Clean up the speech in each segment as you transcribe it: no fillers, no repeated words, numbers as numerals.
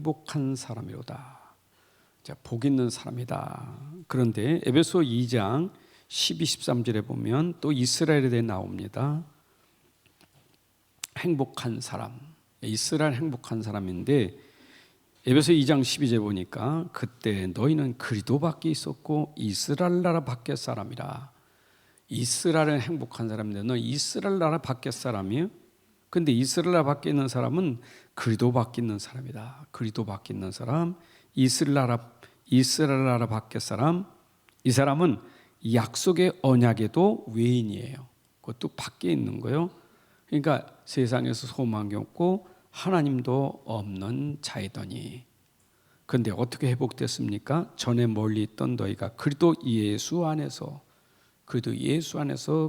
행복한 사람이로다. 자, 복 있는 사람이다. 그런데 에베소 2장 12, 13절에 보면 또 이스라엘에 대해 나옵니다. 행복한 사람, 이스라엘 행복한 사람인데 에베소 2장 12절 보니까 그때 너희는 그리스도 밖에 있었고 이스라엘 나라 밖의 사람이라. 이스라엘은 행복한 사람인데 너 이스라엘 나라 밖의 사람이에요? 근데 이스라엘 나라 밖에 있는 사람은 그리스도 밖에 있는 사람이다. 그리스도 밖에 있는 사람, 이스라엘 나라 밖의 사람, 이 사람은 약속의 언약에도 외인이에요. 그것도 밖에 있는 거예요. 그러니까 세상에서 소망이 없고 하나님도 없는 자이더니. 그런데 어떻게 회복됐습니까? 전에 멀리 있던 너희가 그리스도 예수 안에서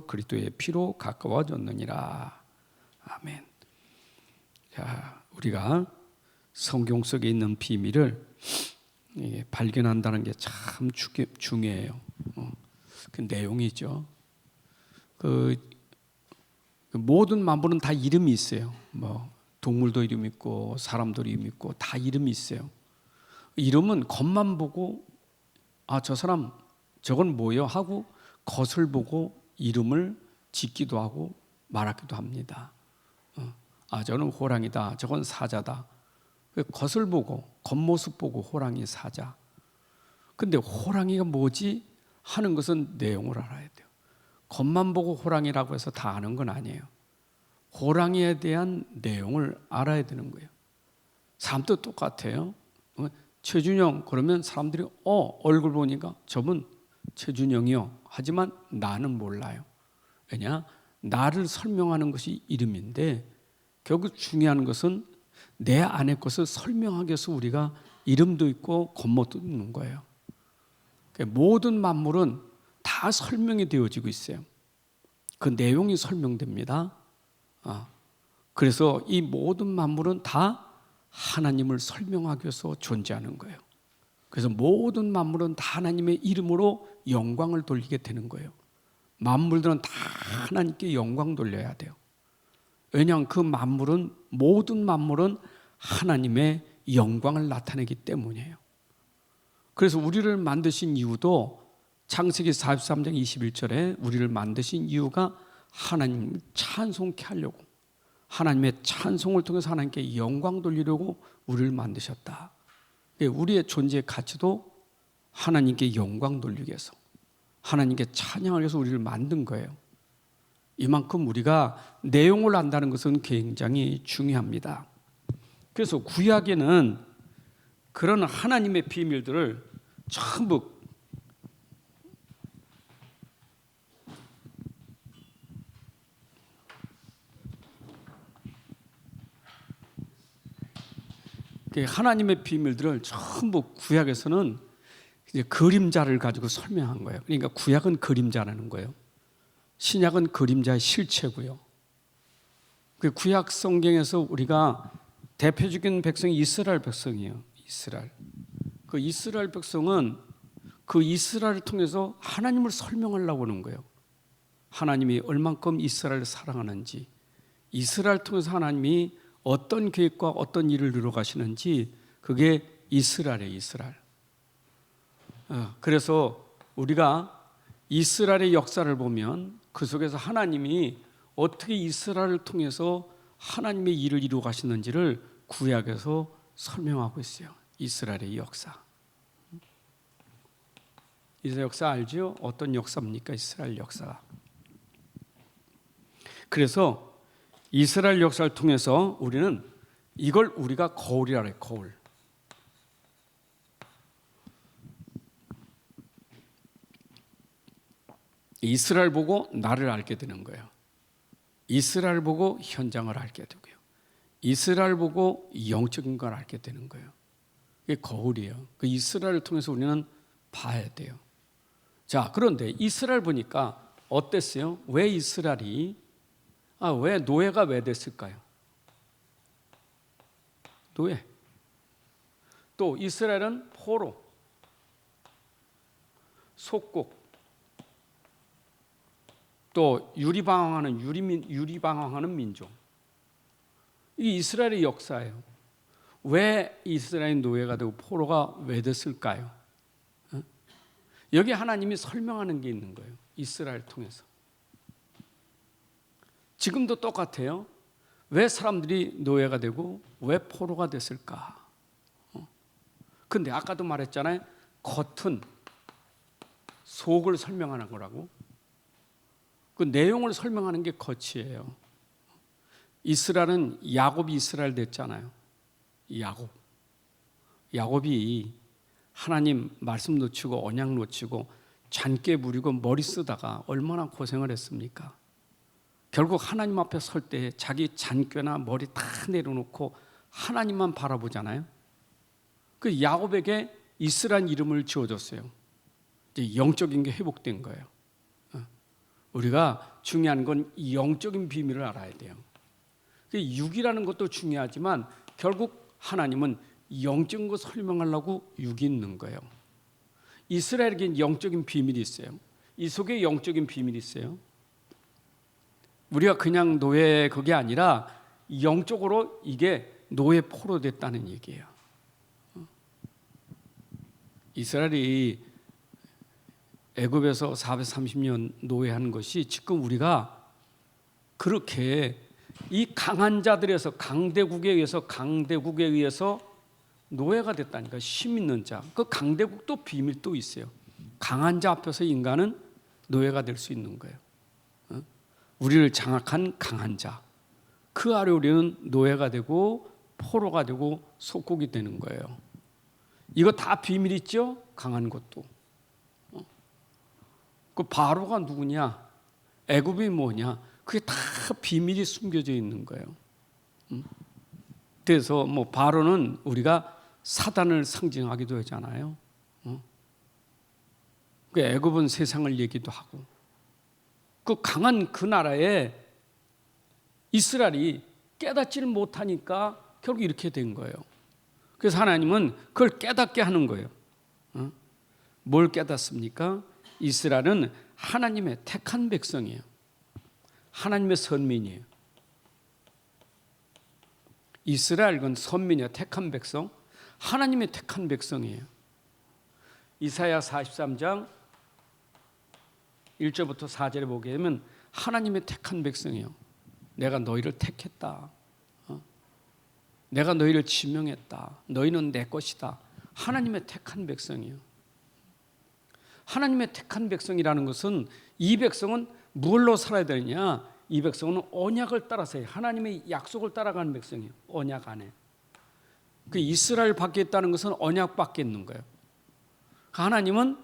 그리스도의 피로 가까워졌느니라. 아멘. 자, 우리가 성경 속에 있는 비밀을 발견한다는 게 참 중요해요. 그 내용이죠. 그 모든 만물은 다 이름이 있어요. 뭐 동물도 이름 있고 사람도 이름 있고 다 이름이 있어요. 이름은 겉만 보고 저 사람 저건 뭐예요 하고 겉을 보고 이름을 짓기도 하고 말하기도 합니다. 저는 호랑이다, 저건 사자다. 겉을 보고 겉모습 보고 호랑이, 사자. 근데 호랑이가 뭐지 하는 것은 내용을 알아야 돼요. 겉만 보고 호랑이라고 해서 다 아는 건 아니에요. 호랑이에 대한 내용을 알아야 되는 거예요. 사람도 똑같아요. 최준영 그러면 사람들이 얼굴 보니까 저분 최준영이요. 하지만 나는 몰라요. 왜냐? 나를 설명하는 것이 이름인데 결국 중요한 것은 내 안의 것을 설명하기 위해서 우리가 이름도 있고 겉모습도 있는 거예요. 모든 만물은 다 설명이 되어지고 있어요. 그 내용이 설명됩니다. 그래서 이 모든 만물은 다 하나님을 설명하기 위해서 존재하는 거예요. 그래서 모든 만물은 다 하나님의 이름으로 영광을 돌리게 되는 거예요. 만물들은 다 하나님께 영광 돌려야 돼요. 왜냐하면 그 모든 만물은 하나님의 영광을 나타내기 때문이에요. 그래서 우리를 만드신 이유도 창세기 43장 21절에 우리를 만드신 이유가 하나님을 찬송케 하려고, 하나님의 찬송을 통해서 하나님께 영광 돌리려고 우리를 만드셨다. 우리의 존재의 가치도 하나님께 영광 돌리기 위해서, 하나님께 찬양하기 위해서 우리를 만든 거예요. 이만큼 우리가 내용을 안다는 것은 굉장히 중요합니다. 그래서 구약에는 그런 하나님의 비밀들을 전부 하나님의 비밀들을 전부 구약에서는 이제 그림자를 가지고 설명한 거예요. 그러니까 구약은 그림자라는 거예요. 신약은 그림자의 실체고요. 그 구약 성경에서 우리가 대표적인 백성이 이스라엘 백성이에요. 그 이스라엘 백성은 그 이스라엘을 통해서 하나님을 설명하려고 하는 거예요. 하나님이 얼만큼 이스라엘을 사랑하는지, 이스라엘을 통해서 하나님이 어떤 계획과 어떤 일을 이루어 가시는지, 그게 이스라엘이에요. 이스라엘. 그래서 우리가 이스라엘의 역사를 보면 그 속에서 하나님이 어떻게 이스라엘을 통해서 하나님의 일을 이루어 가시는지를 구약에서 설명하고 있어요. 이스라엘의 역사. 이스라엘 역사 알죠? 어떤 역사입니까? 이스라엘 역사가. 그래서 이스라엘 역사를 통해서 우리는 이걸 우리가 거울이라 해요. 거울. 이스라엘 보고 나를 알게 되는 거예요. 이스라엘 보고 현장을 알게 되고요. 이스라엘 보고 영적인 걸 알게 되는 거예요. 이게 거울이에요. 그 이스라엘을 통해서 우리는 봐야 돼요. 자, 그런데 이스라엘 보니까 어땠어요? 왜 이스라엘이 왜 노예가 왜 됐을까요? 노예. 또 이스라엘은 포로, 속국, 또 유리방황하는 민족. 이게 이스라엘의 역사예요. 왜 이스라엘 노예가 되고 포로가 왜 됐을까요? 여기 하나님이 설명하는 게 있는 거예요. 이스라엘 통해서. 지금도 똑같아요. 왜 사람들이 노예가 되고 왜 포로가 됐을까? 근데 아까도 말했잖아요. 겉은 속을 설명하는 거라고. 그 내용을 설명하는 게 겉이에요. 이스라엘은 야곱이 이스라엘 됐잖아요. 야곱이 하나님 말씀 놓치고 언약 놓치고 잔깨 부리고 머리 쓰다가 얼마나 고생을 했습니까? 결국 하나님 앞에 설 때 자기 잔꾀나 머리 다 내려놓고 하나님만 바라보잖아요. 그 야곱에게 이스라엘 이름을 지어줬어요. 이제 영적인 게 회복된 거예요. 우리가 중요한 건 이 영적인 비밀을 알아야 돼요. 육이라는 것도 중요하지만 결국 하나님은 영적인 거 설명하려고 육이 있는 거예요. 이스라엘에게 영적인 비밀이 있어요. 이 속에 영적인 비밀이 있어요. 우리가 그냥 노예 그게 아니라 영적으로 이게 노예 포로 됐다는 얘기예요. 이스라엘이 애굽에서 430년 노예하는 것이 지금 우리가 그렇게 이 강한 자들에서 강대국에 의해서 노예가 됐다니까. 힘 있는 자. 그 강대국도 비밀 또 있어요. 강한 자 앞에서 인간은 노예가 될 수 있는 거예요. 우리를 장악한 강한 자. 그 아래 우리는 노예가 되고 포로가 되고 속국이 되는 거예요. 이거 다 비밀 있죠? 강한 것도. 그 바로가 누구냐? 애굽이 뭐냐? 그게 다 비밀이 숨겨져 있는 거예요. 그래서 뭐 바로는 우리가 사단을 상징하기도 하잖아요. 그 애굽은 세상을 얘기도 하고. 그 강한 그 나라에 이스라엘이 깨닫지를 못하니까 결국 이렇게 된 거예요. 그래서 하나님은 그걸 깨닫게 하는 거예요. 뭘 깨닫습니까? 이스라엘은 하나님의 택한 백성이에요. 하나님의 선민이에요. 이스라엘은 선민이에요. 택한 백성. 하나님의 택한 백성이에요. 이사야 43장 1절부터 4절에 보게 되면 하나님의 택한 백성이에요. 내가 너희를 택했다. 내가 너희를 지명했다. 너희는 내 것이다. 하나님의 택한 백성이에요. 하나님의 택한 백성이라는 것은 이 백성은 뭘로 살아야 되느냐? 이 백성은 언약을 따라서 해요. 하나님의 약속을 따라가는 백성이에요. 언약 안에. 그 이스라엘 밖에 있다는 것은 언약 밖에 있는 거예요. 하나님은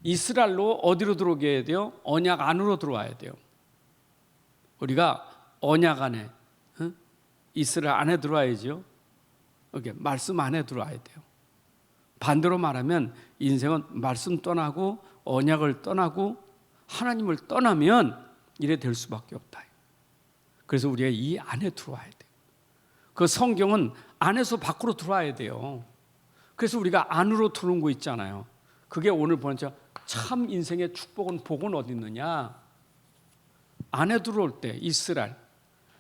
이스라엘로 어디로 들어오게 해야 돼요? 언약 안으로 들어와야 돼요. 우리가 언약 안에, 이스라엘 안에 들어와야죠. 이렇게 말씀 안에 들어와야 돼요. 반대로 말하면 인생은 말씀 떠나고 언약을 떠나고 하나님을 떠나면 이래 될 수밖에 없다. 그래서 우리가 이 안에 들어와야 돼요. 그 성경은 안에서 밖으로 들어와야 돼요. 그래서 우리가 안으로 들어온 거 있잖아요. 그게 오늘 보는 참 인생의 축복은 복은 어디 있느냐? 안에 들어올 때 이스라엘.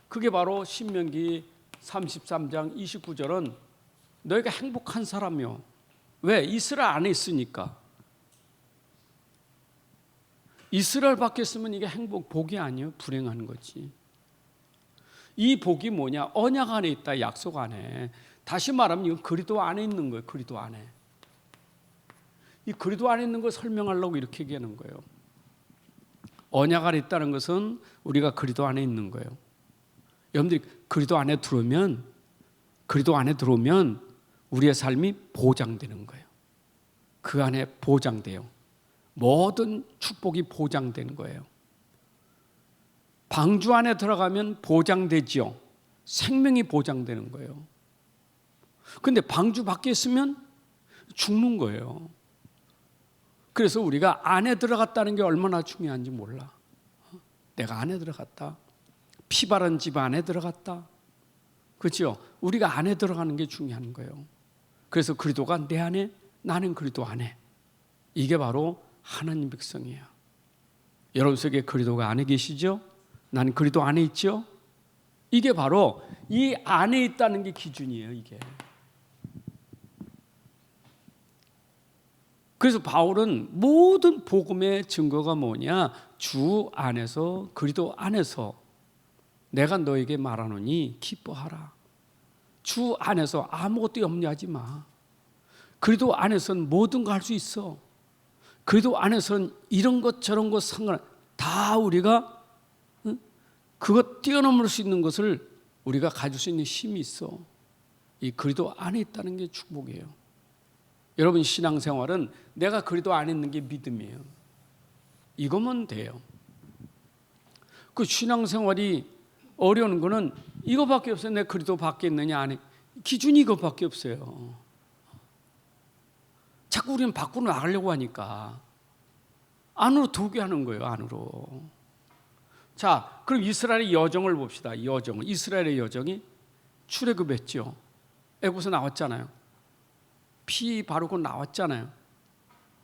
그게 바로 신명기 33장 29절은 너희가 행복한 사람이요. 왜? 이스라엘 안에 있으니까. 이스라엘 밖에 있으면 이게 복이 아니에요. 불행한 거지. 이 복이 뭐냐? 언약 안에 있다. 약속 안에. 다시 말하면 이건 그리스도 안에 있는 거예요. 그리스도 안에. 이 그리스도 안에 있는 걸 설명하려고 이렇게 얘기하는 거예요. 언약 안에 있다는 것은 우리가 그리스도 안에 있는 거예요. 여러분들이 그리스도 안에 들어오면 우리의 삶이 보장되는 거예요. 그 안에 보장돼요. 모든 축복이 보장되는 거예요. 방주 안에 들어가면 보장되지요. 생명이 보장되는 거예요. 근데 방주 밖에 있으면 죽는 거예요. 그래서 우리가 안에 들어갔다는 게 얼마나 중요한지 몰라. 내가 안에 들어갔다. 피 바른 집 안에 들어갔다. 그렇죠? 우리가 안에 들어가는 게 중요한 거예요. 그래서 그리스도가 내 안에, 나는 그리스도 안에. 이게 바로 하나님 백성이에요. 여러분 속에 그리스도가 안에 계시죠? 나는 그리스도 안에 있죠? 이게 바로 이 안에 있다는 게 기준이에요. 이게 그래서 바울은 모든 복음의 증거가 뭐냐? 주 안에서, 그리스도 안에서 내가 너에게 말하노니 기뻐하라. 주 안에서 아무것도 염려하지 마. 그리스도 안에서는 모든 거 할 수 있어. 그리스도 안에서는 이런 것 저런 것 상관 다 우리가 그것 뛰어넘을 수 있는 것을 우리가 가질 수 있는 힘이 있어. 이 그리스도 안에 있다는 게 축복이에요. 여러분 신앙생활은 내가 그리스도 안에 있는 게 믿음이에요. 이거면 돼요. 그 신앙생활이 어려운 거는 이거밖에 없어요. 내 그리스도 밖에 있느냐 안에 기준이 이거밖에 없어요. 자꾸 우리는 밖으로 나가려고 하니까 안으로 들게 하는 거예요. 안으로. 자, 그럼 이스라엘의 여정을 봅시다. 이스라엘의 여정이 출애굽했죠. 애굽에서 나왔잖아요. 피 바르고 나왔잖아요.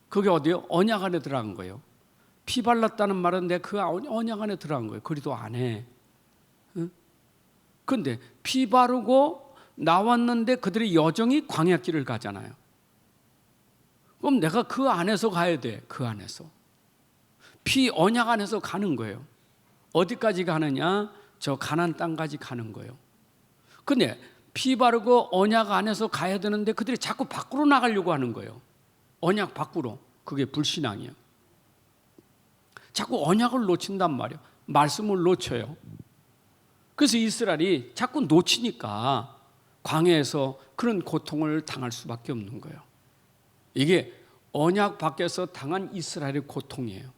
그게 어디요? 언약 안에 들어간 거예요. 피 발랐다는 말은 내 그 언약 안에 들어간 거예요. 그리스도 안에. 그런데 피 바르고 나왔는데 그들의 여정이 광야길을 가잖아요. 그럼 내가 그 안에서 가야 돼. 그 안에서. 피 언약 안에서 가는 거예요. 어디까지 가느냐? 저 가나안 땅까지 가는 거예요. 근데 피 바르고 언약 안에서 가야 되는데 그들이 자꾸 밖으로 나가려고 하는 거예요. 언약 밖으로. 그게 불신앙이에요. 자꾸 언약을 놓친단 말이에요. 말씀을 놓쳐요. 그래서 이스라엘이 자꾸 놓치니까 광야에서 그런 고통을 당할 수밖에 없는 거예요. 이게 언약 밖에서 당한 이스라엘의 고통이에요.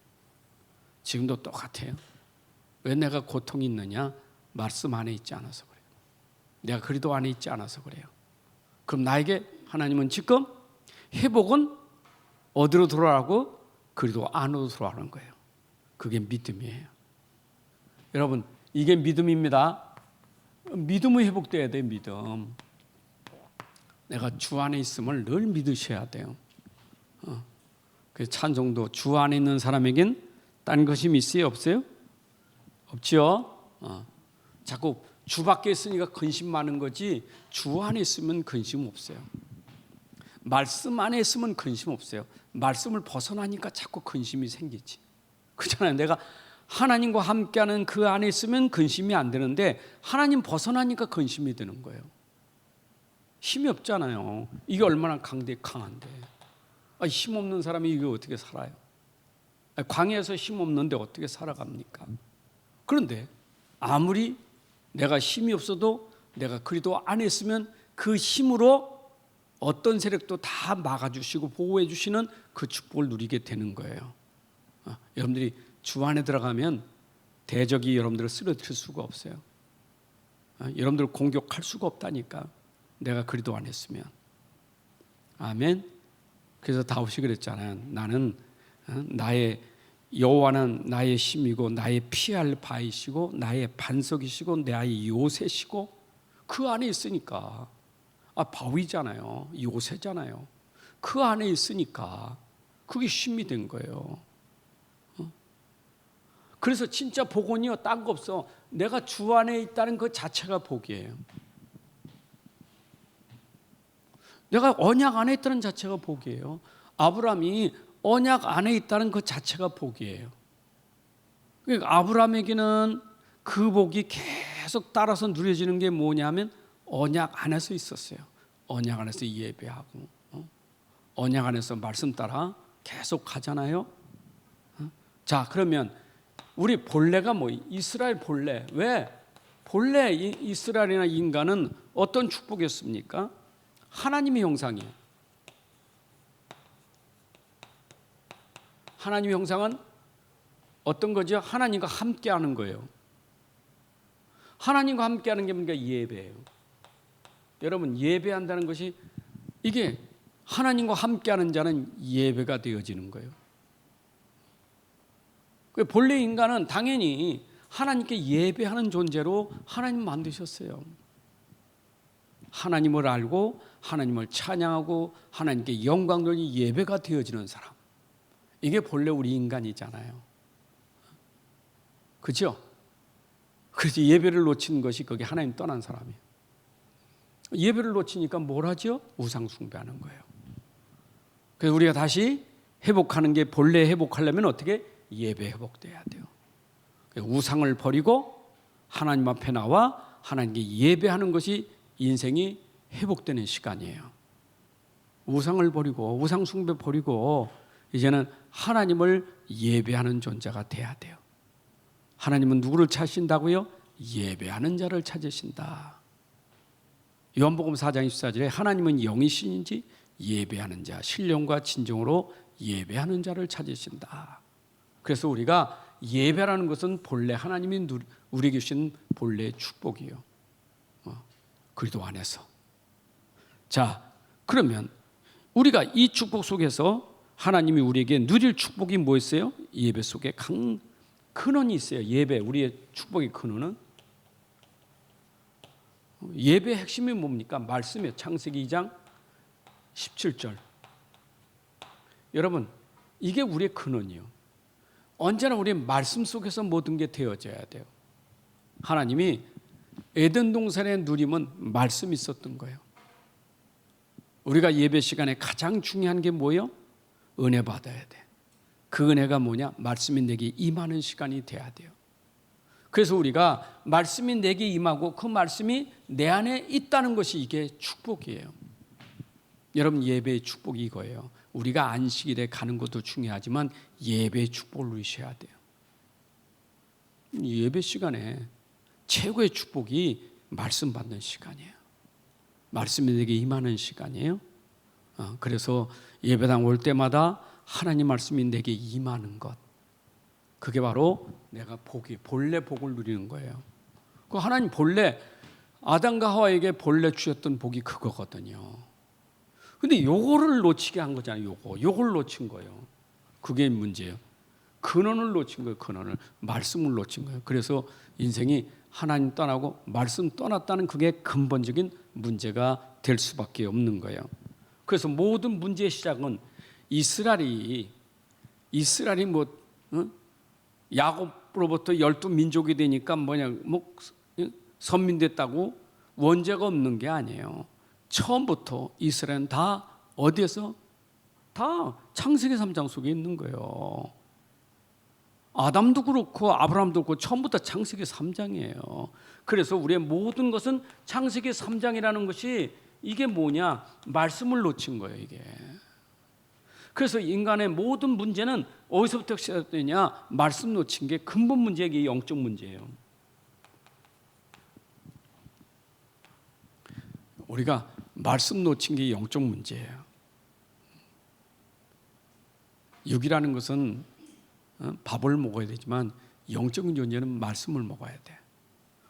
지금도 똑같아요. 왜 내가 고통이 있느냐? 말씀 안에 있지 않아서 그래요. 내가 그리스도 안에 있지 않아서 그래요. 그럼 나에게 하나님은 지금 회복은 어디로 돌아가고? 그리스도 안으로 돌아가는 거예요. 그게 믿음이에요. 여러분, 이게 믿음입니다. 믿음이 회복돼야 돼요. 믿음. 내가 주 안에 있음을 늘 믿으셔야 돼요. 그 찬송도 주 안에 있는 사람에겐 딴 것이 있어요? 없어요? 없죠. 자꾸 주 밖에 있으니까 근심 많은 거지 주 안에 있으면 근심 없어요. 말씀 안에 있으면 근심 없어요. 말씀을 벗어나니까 자꾸 근심이 생기지. 그렇잖아요. 내가 하나님과 함께하는 그 안에 있으면 근심이 안 되는데 하나님 벗어나니까 근심이 드는 거예요. 힘이 없잖아요. 이게 얼마나 강한데. 힘 없는 사람이 이게 어떻게 살아요? 광야에서 힘 없는데 어떻게 살아갑니까? 그런데 아무리 내가 힘이 없어도 내가 그리스도 안에 있으면 그 힘으로 어떤 세력도 다 막아주시고 보호해주시는 그 축복을 누리게 되는 거예요. 여러분들이 주 안에 들어가면 대적이 여러분들을 쓰러뜨릴 수가 없어요. 여러분들을 공격할 수가 없다니까. 내가 그리스도 안에 있으면. 아멘. 그래서 다윗이 그랬잖아요. 나는 나의 여호와는 나의 힘이고 나의 피할 바이시고 나의 반석이시고 나의 요새시고 그 안에 있으니까 바위잖아요. 요새잖아요. 그 안에 있으니까 그게 힘이 된 거예요. 그래서 진짜 복은요 딴 거 없어. 내가 주 안에 있다는 그 자체가 복이에요. 내가 언약 안에 있다는 자체가 복이에요. 아브라함이 언약 안에 있다는 그 자체가 복이에요. 그러니까 아브라함에게는 그 복이 계속 따라서 누려지는 게 뭐냐면 언약 안에서 있었어요. 언약 안에서 예배하고 언약 안에서 말씀 따라 계속 가잖아요. 자, 그러면 우리 본래가 뭐 이스라엘 본래. 왜? 본래 이스라엘이나 인간은 어떤 축복이었습니까? 하나님의 형상이에요. 하나님의 형상은 어떤 거죠? 하나님과 함께하는 거예요. 하나님과 함께하는 게 뭔가 예배예요. 여러분 예배한다는 것이 이게 하나님과 함께하는 자는 예배가 되어지는 거예요. 본래 인간은 당연히 하나님께 예배하는 존재로 하나님 만드셨어요. 하나님을 알고 하나님을 찬양하고 하나님께 영광 돌리는 예배가 되어지는 사람. 이게 본래 우리 인간이잖아요. 그렇죠? 그래서 예배를 놓친 것이 거기 하나님 떠난 사람이에요. 예배를 놓치니까 뭘 하죠? 우상 숭배하는 거예요. 그래서 우리가 다시 회복하는 게 본래 회복하려면 어떻게? 예배 회복돼야 돼요. 우상을 버리고 하나님 앞에 나와 하나님께 예배하는 것이 인생이 회복되는 시간이에요. 우상을 버리고 우상 숭배 버리고 이제는 하나님을 예배하는 존재가 돼야 돼요. 하나님은 누구를 찾으신다고요? 예배하는 자를 찾으신다. 요한복음 4장 24절에 하나님은 영이신지 예배하는 자, 신령과 진정으로 예배하는 자를 찾으신다. 그래서 우리가 예배라는 것은 본래 하나님이 우리에게 주신 본래의 축복이에요. 그리스도 안에서. 자, 그러면 우리가 이 축복 속에서 하나님이 우리에게 누릴 축복이 뭐였어요? 예배 속에 근원이 있어요. 예배, 우리의 축복의 근원은 예배의 핵심이 뭡니까? 말씀이에요. 창세기 2장 17절. 여러분, 이게 우리의 근원이에요. 언제나 우리의 말씀 속에서 모든 게 되어져야 돼요. 하나님이 에덴 동산의 누림은 말씀이 있었던 거예요. 우리가 예배 시간에 가장 중요한 게 뭐예요? 은혜 받아야 돼. 그 은혜가 뭐냐? 말씀이 내게 임하는 시간이 돼야 돼요. 그래서 우리가 말씀이 내게 임하고 그 말씀이 내 안에 있다는 것이 이게 축복이에요. 여러분, 예배의 축복이 이거예요. 우리가 안식일에 가는 것도 중요하지만 예배의 축복을 누리셔야 돼요. 예배 시간에 최고의 축복이 말씀 받는 시간이에요. 말씀이 내게 임하는 시간이에요. 그래서 예배당 올 때마다 하나님 말씀이 내게 임하는 것, 그게 바로 내가 본래 복을 누리는 거예요. 그 하나님 본래 아담과 하와에게 본래 주셨던 복이 그거거든요. 근데 요거를 놓치게 한 거잖아요. 요걸 놓친 거예요. 그게 문제예요. 근원을 놓친 거예요. 근원을. 말씀을 놓친 거예요. 그래서 인생이 하나님 떠나고 말씀 떠났다는 그게 근본적인 문제가 될 수밖에 없는 거예요. 그래서 모든 문제의 시작은 이스라엘이 야곱으로부터 12민족이 되니까 선민됐다고 원죄가 없는 게 아니에요. 처음부터 이스라엘은 다 어디에서? 다 창세기 3장 속에 있는 거예요. 아담도 그렇고 아브라함도 그렇고 처음부터 창세기 3장이에요. 그래서 우리의 모든 것은 창세기 3장이라는 것이 이게 뭐냐? 말씀을 놓친 거예요, 이게. 그래서 인간의 모든 문제는 어디서부터 시작되냐? 말씀 놓친 게 근본 문제가 영적 문제예요. 우리가 말씀 놓친 게 영적 문제예요. 육이라는 것은 밥을 먹어야 되지만 영적인 존재는 말씀을 먹어야 돼.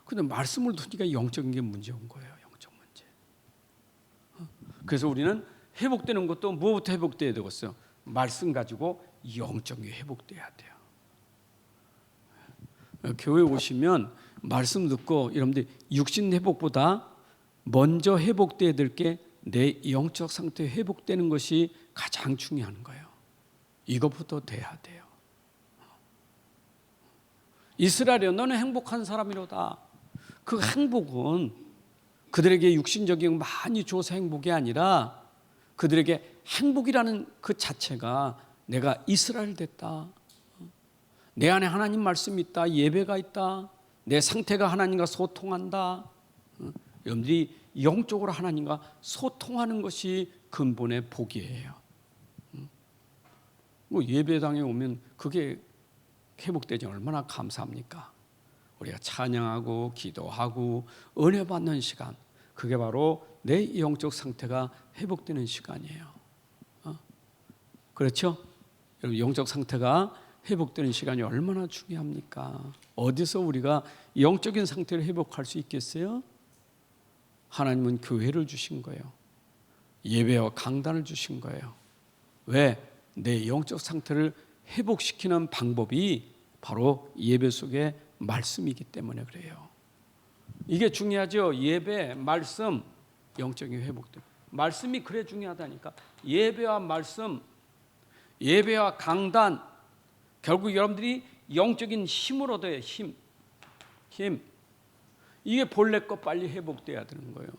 그런데 말씀을 두니까 영적인 게 문제 온 거예요. 영적 문제. 그래서 우리는 회복되는 것도 무엇부터 회복돼야 되겠어요? 말씀 가지고 영적인 게 회복돼야 돼요. 교회 오시면 말씀 듣고 여러분들 육신 회복보다 먼저 회복돼야 될 게 내 영적 상태 회복되는 것이 가장 중요한 거예요. 이것부터 돼야 돼요. 이스라엘이여 너는 행복한 사람이로다. 그 행복은 그들에게 육신적인 많이 줘서 행복이 아니라 그들에게 행복이라는 그 자체가 내가 이스라엘 됐다. 내 안에 하나님 말씀이 있다. 예배가 있다. 내 상태가 하나님과 소통한다. 여러분들이 영적으로 하나님과 소통하는 것이 근본의 복이에요. 예배당에 오면 그게 회복되지 얼마나 감사합니까? 우리가 찬양하고 기도하고 은혜 받는 시간, 그게 바로 내 영적 상태가 회복되는 시간이에요. 그렇죠? 여러분, 영적 상태가 회복되는 시간이 얼마나 중요합니까? 어디서 우리가 영적인 상태를 회복할 수 있겠어요? 하나님은 교회를 주신 거예요. 예배와 강단을 주신 거예요. 왜? 내 영적 상태를 회복시키는 방법이 바로 예배 속에 말씀이기 때문에 그래요. 이게 중요하죠. 예배, 말씀, 영적인 회복들. 말씀이 그래 중요하다니까. 예배와 말씀, 예배와 강단, 결국 여러분들이 영적인 힘을 얻어야 힘. 이게 본래 거 빨리 회복돼야 되는 거예요.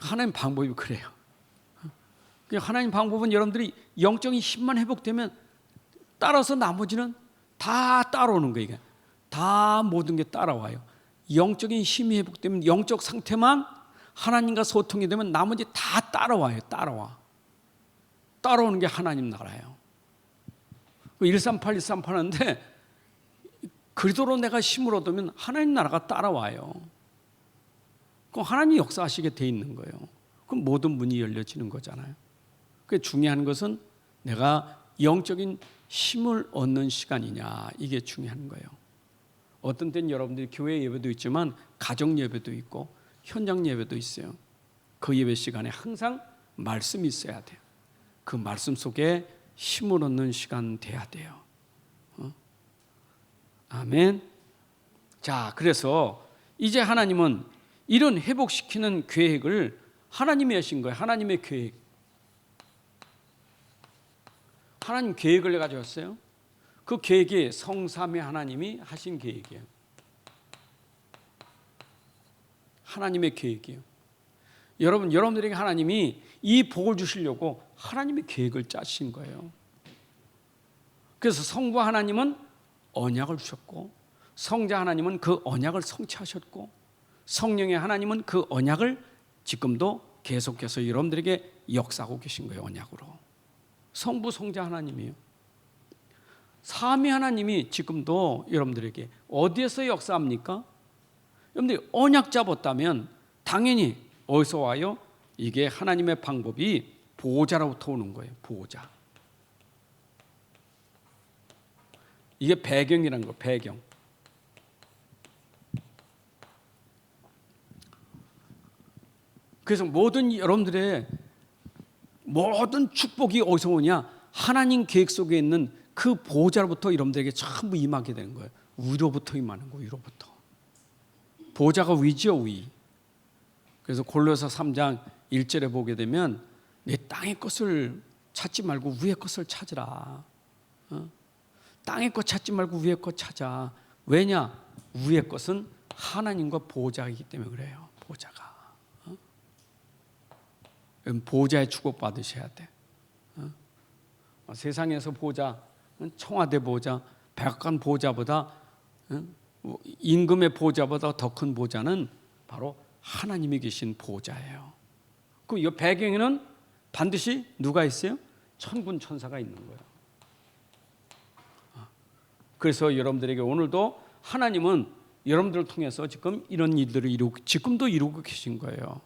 하나님 방법이 그래요. 하나님 방법은 여러분들이 영적인 힘만 회복되면 따라서 나머지는 다 따라오는 거예요. 이게. 다 모든 게 따라와요. 영적인 힘이 회복되면, 영적 상태만 하나님과 소통이 되면 나머지 다 따라와요. 따라오는 게 하나님 나라예요. 138, 138 하는데 그리도로 내가 힘을 얻으면 하나님 나라가 따라와요. 그럼 하나님 역사하시게 돼 있는 거예요. 그럼 모든 문이 열려지는 거잖아요. 그 중요한 것은 내가 영적인 힘을 얻는 시간이냐, 이게 중요한 거예요. 어떤 때는 여러분들이 교회 예배도 있지만 가정 예배도 있고 현장 예배도 있어요. 그 예배 시간에 항상 말씀이 있어야 돼요. 그 말씀 속에 힘을 얻는 시간 돼야 돼요. 아멘. 자, 그래서 이제 하나님은 이런 회복시키는 계획을 하나님이 하신 거예요. 하나님의 계획. 하나님 계획을 가져왔어요. 그 계획이 성삼위 하나님이 하신 계획이에요. 하나님의 계획이에요. 여러분들에게 하나님이 이 복을 주시려고 하나님의 계획을 짜신 거예요. 그래서 성부 하나님은 언약을 주셨고, 성자 하나님은 그 언약을 성취하셨고, 성령의 하나님은 그 언약을 지금도 계속해서 여러분들에게 역사하고 계신 거예요. 언약으로. 성부 성자 하나님이에요. 삼위 하나님이 지금도 여러분들에게 어디에서 역사합니까? 여러분들이 언약 잡았다면 당연히 어디서 와요? 이게 하나님의 방법이 보호자로부터 오는 거예요. 보호자. 이게 배경이라는 거예요. 배경. 그래서 모든 여러분들의 모든 축복이 어디서 오냐? 하나님 계획 속에 있는 그 보호자로부터 여러분들에게 전부 임하게 되는 거예요. 위로부터 임하는 거예요. 위로부터. 보호자가 위죠, 위. 그래서 골로새 3장 1절에 보게 되면 내 땅의 것을 찾지 말고 위의 것을 찾으라. 땅의 것 찾지 말고 위의 것 찾아. 왜냐? 위의 것은 하나님과 보호자이기 때문에 그래요. 보호자가. 보호자의 축복 받으셔야 돼. 세상에서 보호자, 청와대 보호자, 백악관 보호자보다, 임금의 보호자보다 더 큰 보호자는 바로 하나님이 계신 보호자예요. 그럼 이 배경에는 반드시 누가 있어요? 천군 천사가 있는 거예요. 그래서 여러분들에게 오늘도 하나님은 여러분들을 통해서 지금 이런 일들을 지금도 이루고 계신 거예요.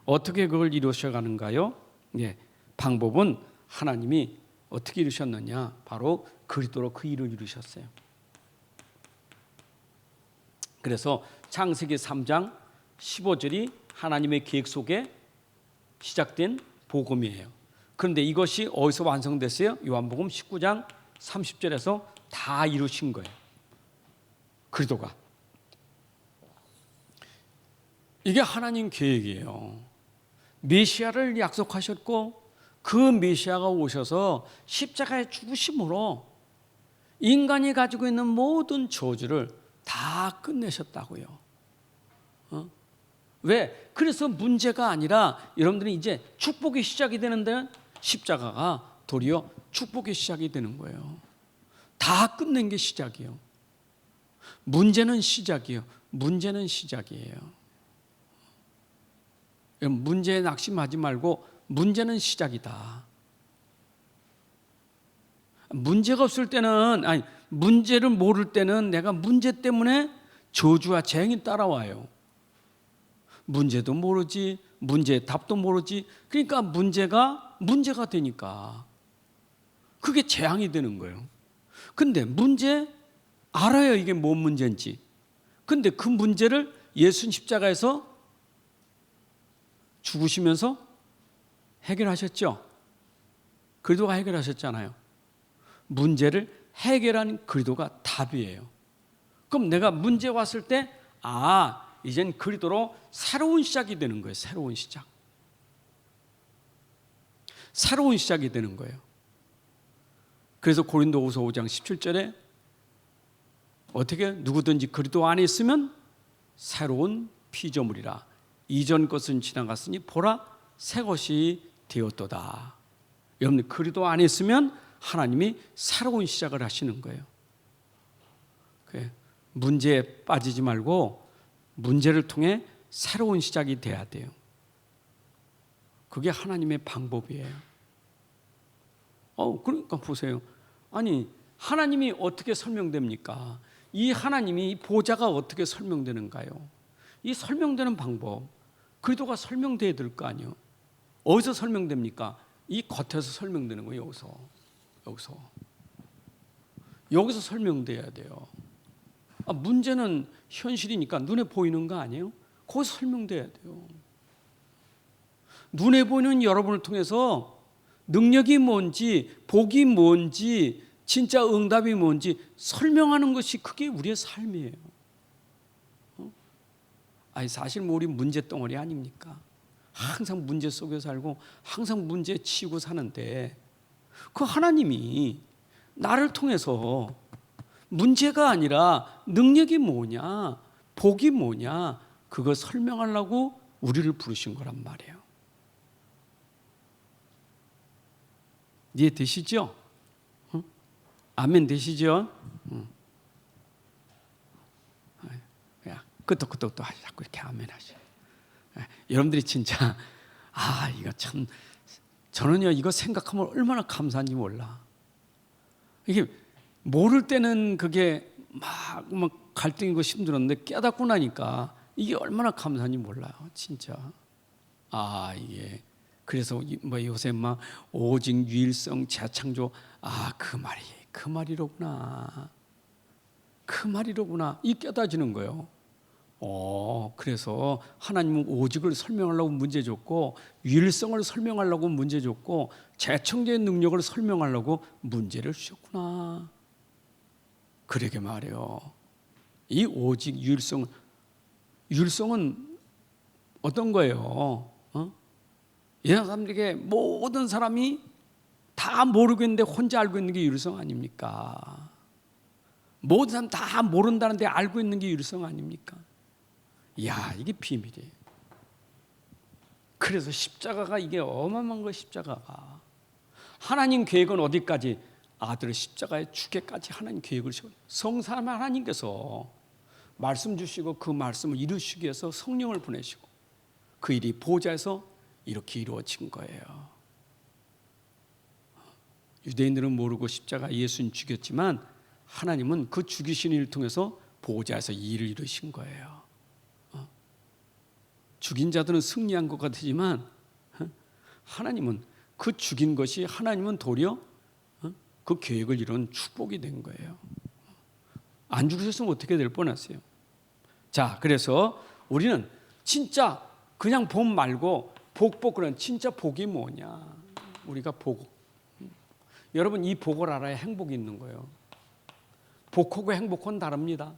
어떻게 그걸 이루셔가는가요? 예, 방법은 하나님이 어떻게 이루셨느냐? 바로 그리스도로 그 일을 이루셨어요. 그래서 창세기 3장 15절이 하나님의 계획 속에 시작된 복음이에요. 그런데 이것이 어디서 완성됐어요? 요한복음 19장 30절에서 다 이루신 거예요. 그리스도가. 이게 하나님 계획이에요. 메시아를 약속하셨고 그 메시아가 오셔서 십자가에 죽으심으로 인간이 가지고 있는 모든 저주를 다 끝내셨다고요. 왜? 그래서 문제가 아니라 여러분들이 이제 축복이 시작이 되는데 십자가가 도리어 축복의 시작이 되는 거예요. 다 끝낸 게 시작이에요. 문제는 시작이에요. 문제는 시작이에요. 문제에 낙심하지 말고 문제는 시작이다. 문제가 없을 때는, 아니, 문제를 모를 때는 내가 문제 때문에 저주와 재앙이 따라와요. 문제도 모르지, 문제의 답도 모르지. 그러니까 문제가 되니까 그게 재앙이 되는 거예요. 근데 문제 알아요. 이게 뭔 문제인지. 근데 그 문제를 예수님 십자가에서 죽으시면서 해결하셨죠. 그리스도가 해결하셨잖아요. 문제를 해결한 그리스도가 답이에요. 그럼 내가 문제 왔을 때 이젠 그리스도로 새로운 시작이 되는 거예요. 새로운 시작. 새로운 시작이 되는 거예요. 그래서 고린도후서 5장 17절에 어떻게 누구든지 그리스도 안에 있으면 새로운 피조물이라. 이전 것은 지나갔으니 보라 새 것이 되었도다. 여러분 그리도 안 했으면 하나님이 새로운 시작을 하시는 거예요. 문제에 빠지지 말고 문제를 통해 새로운 시작이 돼야 돼요. 그게 하나님의 방법이에요. 그러니까 보세요. 아니 하나님이 어떻게 설명됩니까? 이 하나님이 이 보좌가 어떻게 설명되는가요? 이 설명되는 방법, 그리도가 설명돼야 될 거 아니에요. 어디서 설명됩니까? 이 겉에서 설명되는 거예요. 여기서 설명돼야 돼요. 문제는 현실이니까 눈에 보이는 거 아니에요? 거기서 설명돼야 돼요. 눈에 보이는 여러분을 통해서 능력이 뭔지, 복이 뭔지, 진짜 응답이 뭔지 설명하는 것이 그게 우리의 삶이에요. 사실 우리 문제 덩어리 아닙니까? 항상 문제 속에 살고 항상 문제에 치이고 사는데 그 하나님이 나를 통해서 문제가 아니라 능력이 뭐냐, 복이 뭐냐, 그거 설명하려고 우리를 부르신 거란 말이에요. 이해되시죠? 아멘 되시죠? 끄떡끄떡 또 자꾸 이렇게 아멘 하셔요. 여러분들이 진짜 이거 참 저는요 이거 생각하면 얼마나 감사한지 몰라. 이게 모를 때는 그게 막 갈등이고 힘들었는데 깨닫고 나니까 이게 얼마나 감사한지 몰라요. 진짜. 이게 그래서 요새 막 오직 유일성 재창조 그 말이로구나. 이 깨닫지는 거예요. 그래서 하나님은 오직을 설명하려고 문제 줬고 유일성을 설명하려고 문제 줬고 재청제의 능력을 설명하려고 문제를 주셨구나. 그러게 말이에요. 이 오직 유일성은 어떤 거예요? 이런 사람들에게 모든 사람이 다 모르고 있는데 혼자 알고 있는 게 유일성 아닙니까? 모든 사람 다 모른다는데 알고 있는 게 유일성 아닙니까? 이게 비밀이에요. 그래서 십자가가 이게 어마어마한 거 십자가가. 하나님 계획은 어디까지? 아들을 십자가에 죽게까지 하나님 계획을 세워요. 성삼 하나님께서 말씀 주시고 그 말씀을 이루시기 위해서 성령을 보내시고 그 일이 보좌에서 이렇게 이루어진 거예요. 유대인들은 모르고 십자가 예수님 죽였지만 하나님은 그 죽이신 일을 통해서 보좌에서 이 일을 이루신 거예요. 죽인 자들은 승리한 것 같지만 하나님은 그 죽인 것이 하나님은 도리어 그 계획을 이룬 축복이 된 거예요. 안 죽으셨으면 어떻게 될 뻔했어요. 자, 그래서 우리는 진짜 그냥 복 말고 복은 진짜 복이 뭐냐? 우리가 복. 여러분 이 복을 알아야 행복이 있는 거예요. 복하고 행복은 다릅니다.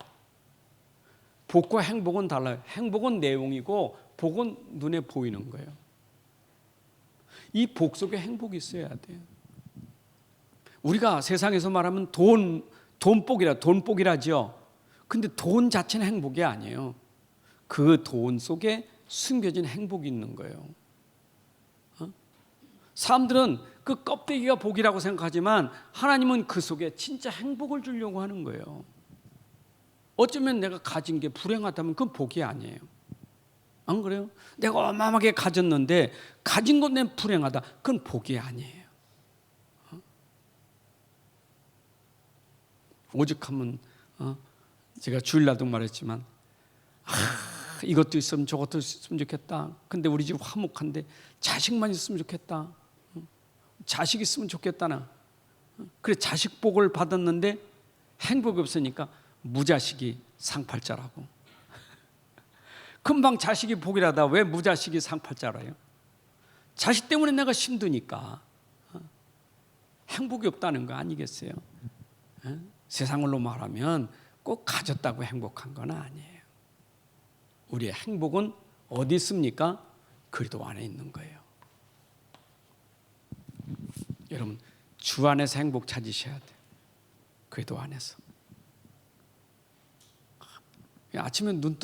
복과 행복은 달라요. 행복은 내용이고 복은 눈에 보이는 거예요. 이 복 속에 행복이 있어야 돼요. 우리가 세상에서 말하면 돈복이라죠. 근데 돈 자체는 행복이 아니에요. 그 돈 속에 숨겨진 행복이 있는 거예요. 사람들은 그 껍데기가 복이라고 생각하지만 하나님은 그 속에 진짜 행복을 주려고 하는 거예요. 어쩌면 내가 가진 게 불행하다면 그건 복이 아니에요. 안 그래요? 내가 어마어마하게 가졌는데 가진 것 내는 불행하다. 그건 복이 아니에요. 오죽하면 제가 주일날도 말했지만 이것도 있으면 저것도 있으면 좋겠다. 근데 우리 집 화목한데 자식만 있으면 좋겠다. 자식 있으면 좋겠다나. 그래 자식 복을 받았는데 행복이 없으니까 무자식이 상팔자라고. 금방 자식이 복이라다 왜 무자식이 상팔자라요? 자식 때문에 내가 힘드니까 행복이 없다는 거 아니겠어요? 세상으로 말하면 꼭 가졌다고 행복한 건 아니에요. 우리의 행복은 어디 있습니까? 그리스도 안에 있는 거예요. 여러분 주 안에서 행복 찾으셔야 돼요. 그리스도 안에서. 아침에 눈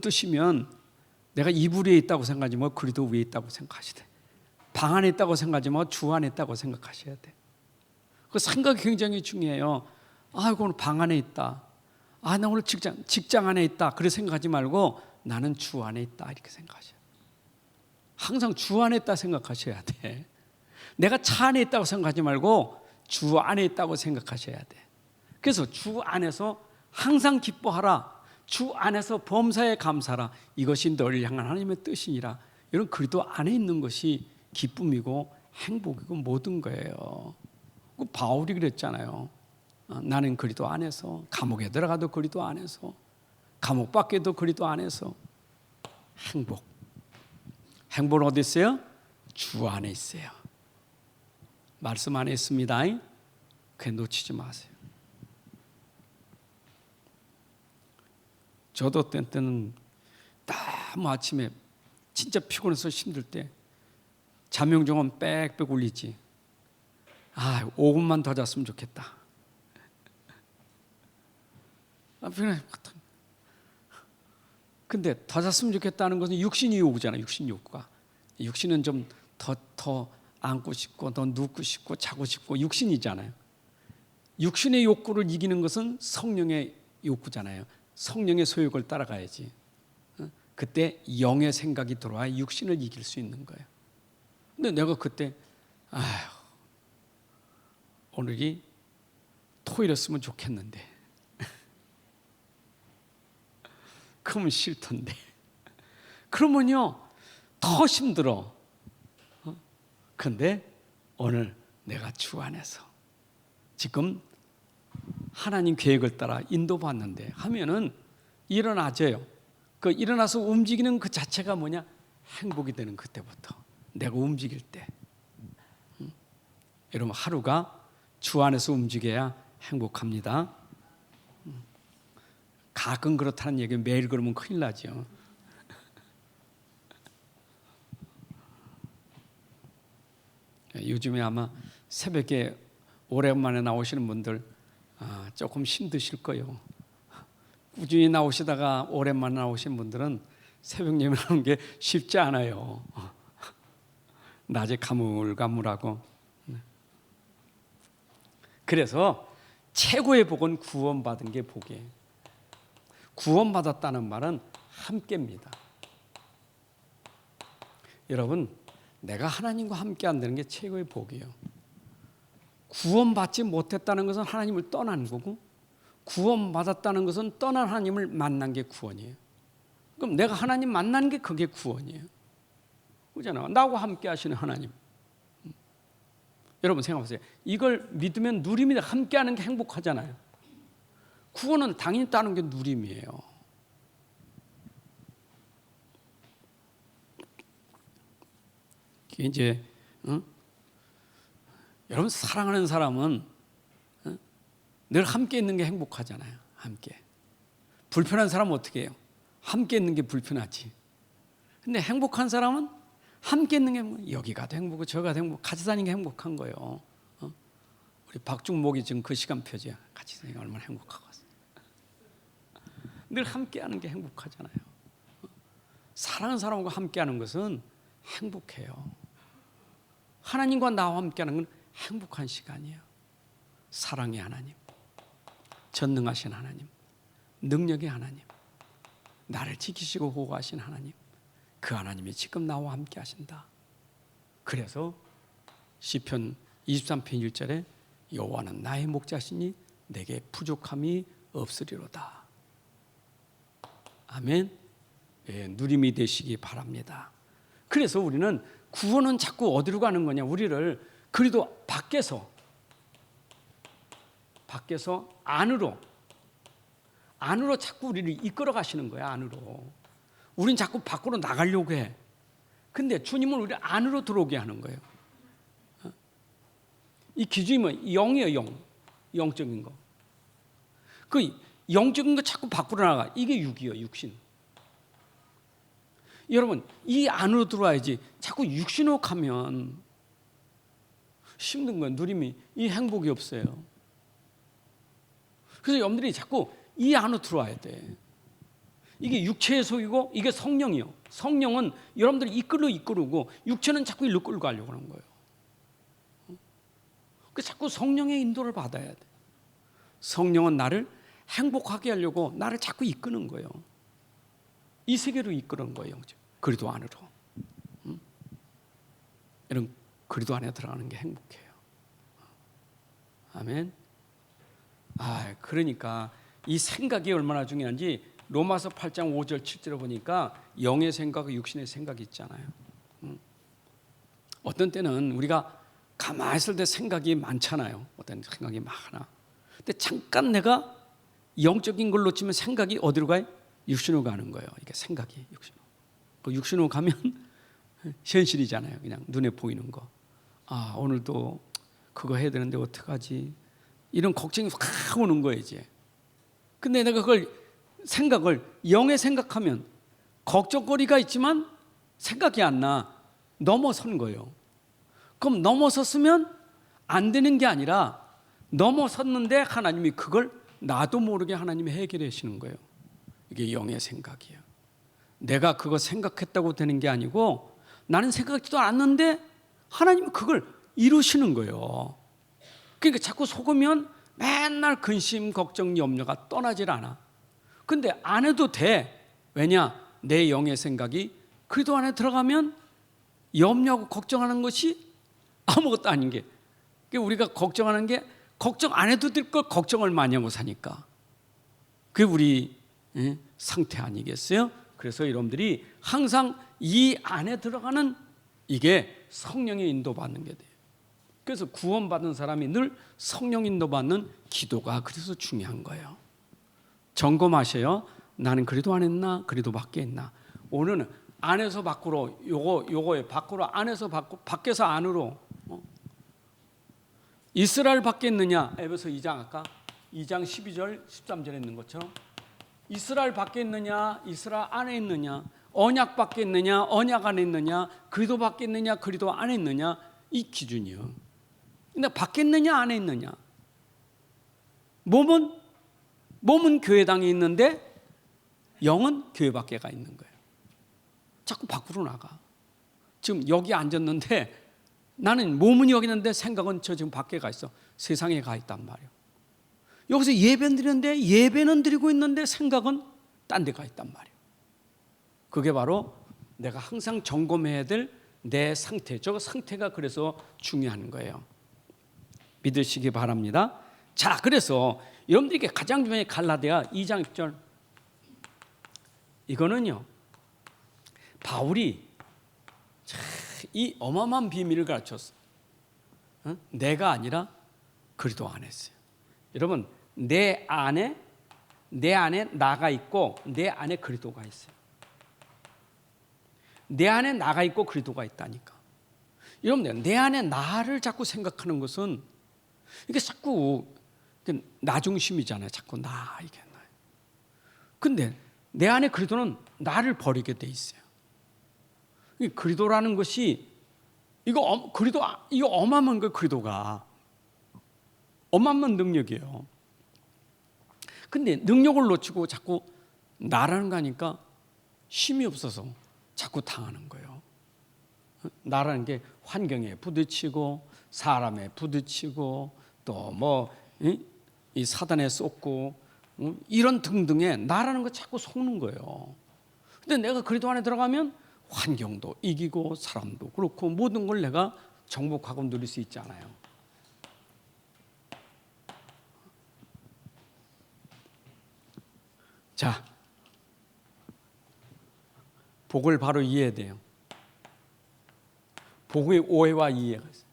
뜨시면 내가 이불 위에 있다고 생각하지 말고 그리도 위에 있다고 생각하시되, 방 안에 있다고 생각하지 말고 주 안에 있다고 생각하셔야 돼. 그 생각이 굉장히 중요해요. 아, 오늘 방 안에 있다. 아, 나 오늘 직장 안에 있다. 그렇게 생각하지 말고 나는 주 안에 있다. 이렇게 생각하셔야 돼. 항상 주 안에 있다 생각하셔야 돼. 내가 차 안에 있다고 생각하지 말고 주 안에 있다고 생각하셔야 돼. 그래서 주 안에서 항상 기뻐하라. 주 안에서 범사에 감사하라. 이것이 너를 향한 하나님의 뜻이니라. 이런 그리스도 안에 있는 것이 기쁨이고 행복이고 모든 거예요. 바울이 그랬잖아요. 나는 그리스도 안에서, 감옥에 들어가도 그리스도 안에서, 감옥 밖에도 그리스도 안에서 행복은 어디 있어요? 주 안에 있어요. 말씀 안에 있습니다. 그게 놓치지 마세요. 저도 어떤 때는 너무 아침에 진짜 피곤해서 힘들 때 잠영종은 빽빽 울리지. 5분만 더 잤으면 좋겠다. 근데 더 잤으면 좋겠다는 것은 육신이 요구잖아요. 육신 욕구가. 육신은 좀 더 안고 싶고 더 눕고 싶고 자고 싶고 육신이잖아요. 육신의 욕구를 이기는 것은 성령의 욕구잖아요. 성령의 소욕을 따라가야지. 그때 영의 생각이 들어와 육신을 이길 수 있는 거예요. 근데 내가 그때 오늘이 토요일이었으면 좋겠는데 그러면 싫던데 그러면요 더 힘들어. 근데 오늘 내가 주 안에서 지금 하나님 계획을 따라 인도받는데 하면은 일어나져요. 그 일어나서 움직이는 그 자체가 뭐냐? 행복이 되는 그때부터. 내가 움직일 때. 여러분 하루가 주 안에서 움직여야 행복합니다. 가끔 그렇다는 얘기 매일 그러면 큰일 나죠. 요즘에 아마 새벽에 오랜만에 나오시는 분들 조금 힘드실 거예요. 꾸준히 나오시다가 오랜만에 나오신 분들은 새벽 예배하는 게 쉽지 않아요. 낮에 가물가물하고. 그래서 최고의 복은 구원받은 게 복이에요. 구원받았다는 말은 함께입니다. 여러분, 내가 하나님과 함께 한다는 게 최고의 복이에요. 구원받지 못했다는 것은 하나님을 떠난 거고, 구원받았다는 것은 떠난 하나님을 만난 게 구원이에요. 그럼 내가 하나님 만난 게 그게 구원이에요. 그잖아요. 나하고 함께 하시는 하나님. 여러분 생각하세요. 이걸 믿으면 누림이 함께 하는 게 행복하잖아요. 구원은 당연히 따는 게 누림이에요. 이제 여러분 사랑하는 사람은 늘 함께 있는 게 행복하잖아요. 함께. 불편한 사람은 어떻게 해요? 함께 있는 게 불편하지. 근데 행복한 사람은 함께 있는 게 행복해. 여기 가도 행복하고 저 가도 행복하고 같이 사는 게 행복한 거예요. 우리 박중목이 지금 그 시간표죠. 같이 사는 게 얼마나 행복하고. 늘 함께 하는 게 행복하잖아요. 사랑하는 사람과 함께 하는 것은 행복해요. 하나님과 나와 함께 하는 건 행복한 시간이에요. 사랑의 하나님, 전능하신 하나님, 능력의 하나님, 나를 지키시고 보호하신 하나님, 그 하나님이 지금 나와 함께 하신다. 그래서 시편 23편 1절에 여호와는 나의 목자시니 내게 부족함이 없으리로다. 아멘. 예, 누림이 되시기 바랍니다. 그래서 우리는 구원은 자꾸 어디로 가는 거냐? 우리를 그래도 밖에서 안으로 자꾸 우리를 이끌어 가시는 거야. 안으로. 우린 자꾸 밖으로 나가려고 해. 근데 주님은 우리를 안으로 들어오게 하는 거예요. 이 기준이 뭐 영이에요. 영적인 거. 그 영적인 거 자꾸 밖으로 나가. 이게 육이에요. 육신. 여러분 이 안으로 들어와야지. 자꾸 육신으로 가면 힘든 거예요. 누림이. 이 행복이 없어요. 그래서 여러분들이 자꾸 이 안으로 들어와야 돼. 이게 육체의 속이고 이게 성령이요. 성령은 여러분들이 이끌고 육체는 자꾸 일로 끌고 가려고 하는 거예요. 그 자꾸 성령의 인도를 받아야 돼. 성령은 나를 행복하게 하려고 나를 자꾸 이끄는 거예요. 이 세계로 이끄는 거예요. 그리도 안으로. 이런 그리도 안에 들어가는 게 행복해요. 아멘. 그러니까 이 생각이 얼마나 중요한지 로마서 8장 5절 7절에 보니까 영의 생각과 육신의 생각이 있잖아요. 어떤 때는 우리가 가만히 있을 때 생각이 많잖아요. 어떤 생각이 많아. 근데 잠깐 내가 영적인 걸 놓치면 생각이 어디로 가요? 육신으로 가는 거예요. 이게 생각이 육신으로. 그 육신으로 가면 현실이잖아요. 그냥 눈에 보이는 거. 오늘도 그거 해야 되는데 어떡하지? 이런 걱정이 확 오는 거예요, 이제. 근데 내가 그걸 생각을 영의 생각하면 걱정거리가 있지만 생각이 안 나. 넘어선 거예요. 그럼 넘어섰으면 안 되는 게 아니라 넘어섰는데 하나님이 그걸 나도 모르게 하나님이 해결해 주시는 거예요. 이게 영의 생각이에요. 내가 그거 생각했다고 되는 게 아니고 나는 생각지도 않았는데 하나님이 그걸 이루시는 거예요. 그러니까 자꾸 속으면 맨날 근심, 걱정, 염려가 떠나질 않아. 근데 안 해도 돼. 왜냐? 내 영의 생각이 그리도 안에 들어가면 염려하고 걱정하는 것이 아무것도 아닌 게, 우리가 걱정하는 게 걱정 안 해도 될 걸 걱정을 많이 하고 사니까 그게 우리 상태 아니겠어요? 그래서 여러분들이 항상 이 안에 들어가는 이게 성령의 인도받는 게 돼요. 그래서 구원받은 사람이 늘 성령 인도받는 기도가 그래서 중요한 거예요. 점검하셔요. 나는 그래도 안 했나? 그래도 밖에 했나? 오늘은 안에서 밖으로, 요거에 밖으로, 안에서 밖에서 안으로. 이스라엘 밖에 있느냐? 에베소 2장 아까 2장 12절 13절에 있는 것처럼 이스라엘 밖에 있느냐? 이스라엘 안에 있느냐? 언약 밖에 있느냐? 언약 안에 있느냐? 그리도 밖에 있느냐? 그리도 안에 있느냐? 이 기준이요. 근데 밖에 있느냐? 안에 있느냐? 몸은 교회당에 있는데 영은 교회 밖에 가 있는 거예요. 자꾸 밖으로 나가. 지금 여기 앉았는데 나는 몸은 여기 있는데 생각은 저 지금 밖에 가 있어. 세상에 가 있단 말이에요. 여기서 예배는 드리는데 예배는 드리고 있는데 생각은 딴 데 가 있단 말이에요. 그게 바로 내가 항상 점검해야 될 내 상태. 저 상태가 그래서 중요한 거예요. 믿으시기 바랍니다. 자, 그래서 여러분들에게 가장 중요한 갈라디아 2장 6절. 이거는요, 바울이 이 어마어마한 비밀을 가르쳤어. 내가 아니라 그리도 안 했어요. 여러분, 내 안에 나가 있고 내 안에 그리도가 있어요. 내 안에 나가 있고 그리도가 있다니까. 여러분, 내 안에 나를 자꾸 생각하는 것은 이게 자꾸 나 중심이잖아요. 자꾸 나, 이게 나. 근데 내 안에 그리도는 나를 버리게 돼 있어요. 그리도라는 것이 이거 어마어마한 거. 그리도가 어마어마한 능력이에요. 근데 능력을 놓치고 자꾸 나라는 거 하니까 힘이 없어서 자꾸 당하는 거예요. 나라는 게 환경에 부딪히고 사람에 부딪히고 또 이 사단에 쏟고 이런 등등의 나라는 거 자꾸 속는 거예요. 근데 내가 그리도 안에 들어가면 환경도 이기고 사람도 그렇고 모든 걸 내가 정복하고 누릴 수 있잖아요. 자, 복을 바로 이해해야 돼요. 복의 오해와 이해가 있어요.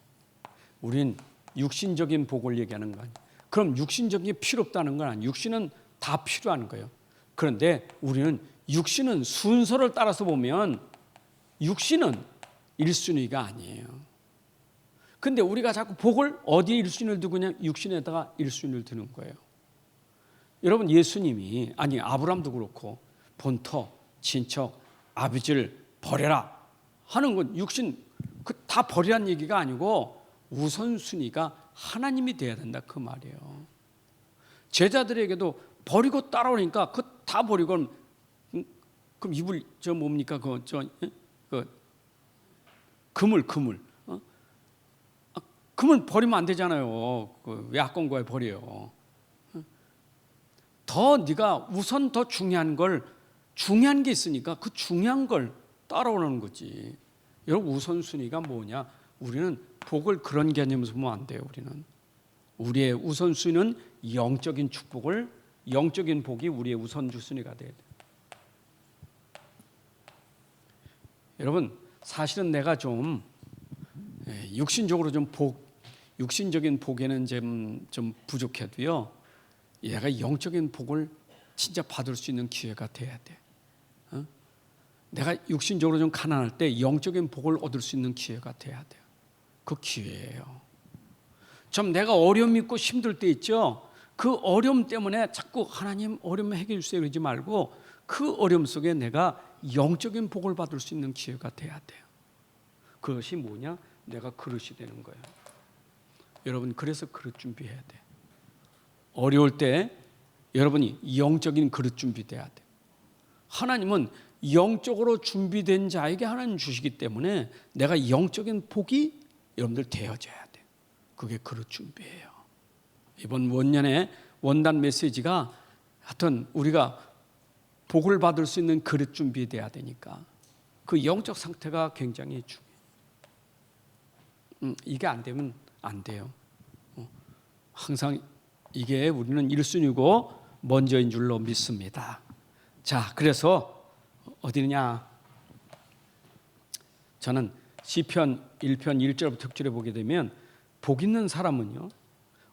우린 육신적인 복을 얘기하는 거 아니에요. 그럼 육신적인 게 필요 없다는 건 아니에요. 육신은 다 필요한 거예요. 그런데 우리는 육신은 순서를 따라서 보면 육신은 1순위가 아니에요. 근데 우리가 자꾸 복을 어디에 1순위를 두느냐? 육신에다가 1순위를 두는 거예요. 여러분, 예수님이, 아니 아브라함도 그렇고 본터, 친척, 아버지를 버려라 하는 건 육신 다 버리라는 얘기가 아니고 우선순위가 하나님이 돼야 된다, 그 말이에요. 제자들에게도 버리고 따라오니까 그 다 버리고 그럼 이불 저 뭡니까 그물 그물 버리면 안 되잖아요. 왜 악공고에 버려요? 더 네가 우선 더 중요한 게 있으니까 그 중요한 걸 따라오는 거지. 여러분 우선순위가 뭐냐? 우리는 복을 그런 개념에서 보면 안 돼요. 우리의 우선순위는 영적인 복이 우리의 우선순위가 돼야 돼요. 여러분 사실은 내가 좀 육신적인 복에는 좀 부족해도요. 얘가 영적인 복을 진짜 받을 수 있는 기회가 돼야 돼. 내가 육신적으로 좀 가난할 때 영적인 복을 얻을 수 있는 기회가 돼야 돼요. 그 기회예요. 좀 내가 어려움 있고 힘들 때 있죠. 그 어려움 때문에 자꾸 하나님 어려움 해결해 주세요 그러지 말고 그 어려움 속에 내가 영적인 복을 받을 수 있는 기회가 돼야 돼요. 그것이 뭐냐? 내가 그릇이 되는 거예요. 여러분 그래서 그릇 준비해야 돼. 어려울 때 여러분이 영적인 그릇 준비돼야 돼. 하나님은 영적으로 준비된 자에게 하나님 주시기 때문에 내가 영적인 복이 여러분들 되어져야 돼. 그게 그릇 준비예요. 이번 원년의 원단 메시지가 하여튼 우리가 복을 받을 수 있는 그릇 준비돼야 되니까 그 영적 상태가 굉장히 중요해요. 이게 안 되면 안 돼요. 항상 이게 우리는 1순위고 먼저인 줄로 믿습니다. 자, 그래서 어디냐? 저는 시편 1편 1절부터 6절에 보게 되면 복 있는 사람은요.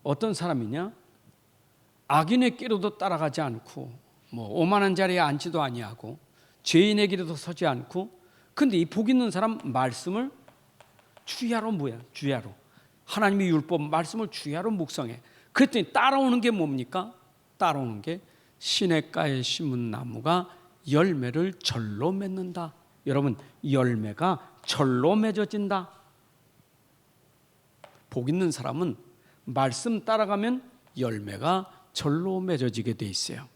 어떤 사람이냐? 악인의 길로도 따라가지 않고 오만한 자리에 앉지도 아니하고 죄인의 길에도 서지 않고 근데 이 복 있는 사람 말씀을 주야로 하나님의 율법 말씀을 주야로 묵상해. 그랬더니 따라오는 게 뭡니까? 따라오는 게 시냇가에 심은 나무가 열매를 절로 맺는다. 여러분 열매가 절로 맺어진다. 복 있는 사람은 말씀 따라가면 열매가 절로 맺어지게 돼 있어요.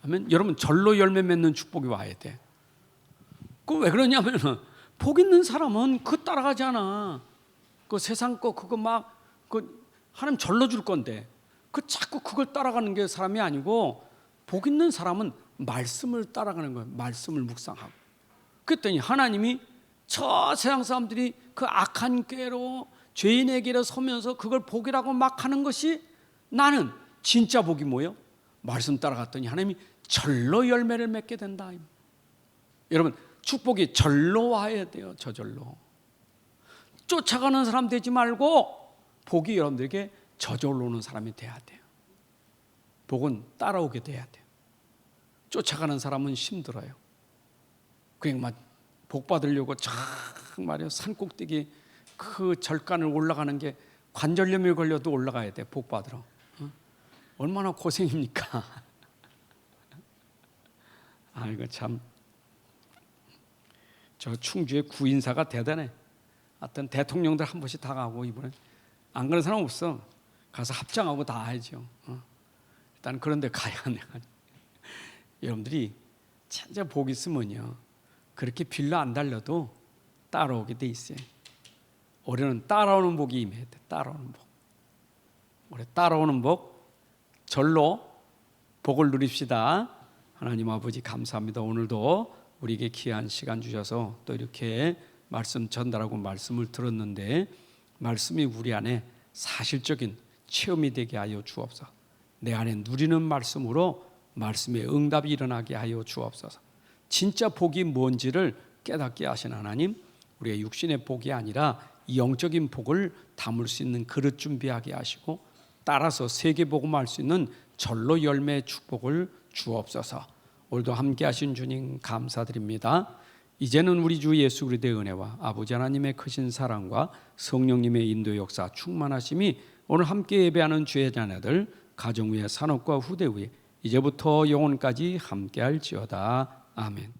아멘. 여러분 절로 열매 맺는 축복이 와야 돼. 그 왜 그러냐면 복 있는 사람은 그 따라가지 않아. 그 세상 거 그거 하나님 절로 줄 건데 그 자꾸 그걸 따라가는 게 사람이 아니고 복 있는 사람은 말씀을 따라가는 거예요. 말씀을 묵상하고. 그랬더니 하나님이 저 세상 사람들이 그 악한 꾀로 죄인의 길에 서면서 그걸 복이라고 막 하는 것이 나는 진짜 복이 뭐예요? 말씀 따라갔더니 하나님이 절로 열매를 맺게 된다. 여러분 축복이 절로 와야 돼요. 저절로. 쫓아가는 사람 되지 말고 복이 여러분들에게 저절로 오는 사람이 돼야 돼요. 복은 따라오게 돼야 돼요. 쫓아가는 사람은 힘들어요. 그냥 복 받으려고 말이에요. 산 꼭대기 그 절간을 올라가는 게 관절염이 걸려도 올라가야 돼. 복 받으러. 얼마나 고생입니까? 이거 참. 저 충주의 구인사가 대단해. 하여튼 대통령들 한 번씩 다 가고 이번에 안 그런 사람 없어. 가서 합장하고 다 하죠. 일단 그런 데 가야 내가. 여러분들이 진짜 복 있으면요. 그렇게 빌려 안 달려도 따라오게 돼 있어요. 올해는 따라오는 복이 임해야 돼. 따라오는 복. 올해 따라오는 복, 절로 복을 누립시다. 하나님 아버지 감사합니다. 오늘도 우리에게 귀한 시간 주셔서 또 이렇게 말씀 전달하고 말씀을 들었는데 말씀이 우리 안에 사실적인 체험이 되게 하여 주옵소서. 내 안에 누리는 말씀으로 말씀의 응답이 일어나게 하여 주옵소서. 진짜 복이 뭔지를 깨닫게 하신 하나님, 우리의 육신의 복이 아니라 영적인 복을 담을 수 있는 그릇 준비하게 하시고 따라서 세계복음할 수 있는 절로 열매의 축복을 주옵소서. 오늘도 함께 하신 주님 감사드립니다. 이제는 우리 주 예수 그리스도의 은혜와 아버지 하나님의 크신 사랑과 성령님의 인도 역사 충만하심이 오늘 함께 예배하는 주의 자녀들 가정 위에 산업과 후대 위에 이제부터 영원까지 함께할지어다. 아멘.